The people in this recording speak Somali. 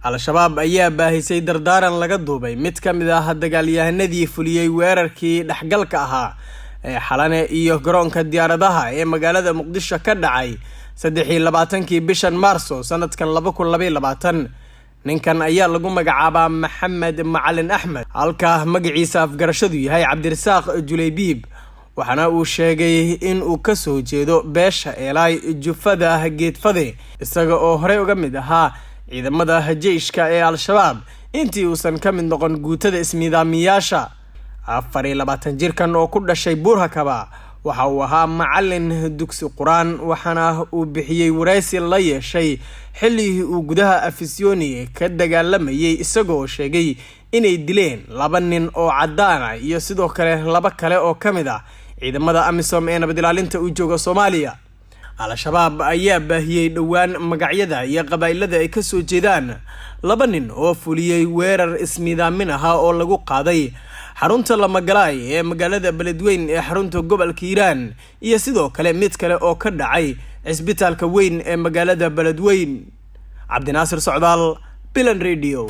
al-shabaab ayaa baahisay dardaaran laga duubay mid ka mid ah dagaalyahanadii fuliyay weerarkii dhaxgalka ahaa ee xalane iyo garoonka diyaaradaha ee magaalada Muqdisho ka dhacay 23 bishan Maarso sanadkan 2022. ninkan ayaa lagu magacaabaa Maxamed Macalin Axmed halka magaciisa afgarashadu yahay Cabdirasaaq Julaybiib, waxaana uu sheegay in uu ka soo jeedo beesha Eelay Jufada Geedfade isaga oo hore uga mid ahaa ciidamada jeyshka ee al-shabaab intii uusan ka mid noqon guutada ismiidaamiyaasha. 24 jirkan oo ku dhashay Buurhakaba waxa uu ahaa macallin dugsi Quraan, waxaana uu bixiyay waraysi la yeeshay xilli uu gudaha Afisyooni ka dagaalamayay isagoo sheegay inay dileen 2 nin oo cadaan ah iyo sidoo kale 2 kale oo kamid ah ciidamada AMISOM ee nabad ilaalinta u jooga Soomaaliya. al-shabaab ayaa baahiyay dhawaan magacyada iyo qabaylada ay ka soo jeedaan 2 nin oo fuliyay weerar ismiidaamin ah oo lagu qaaday xarunta Lamagalaay ee magaalada Beledweyne ee xarunta gobolka Hiiraan iyo sidoo kale mid kale oo ka dhacay isbitaalka weyn ee magaalada Beledweyne. Cabdinaasir Socdaal, Bilan Radio.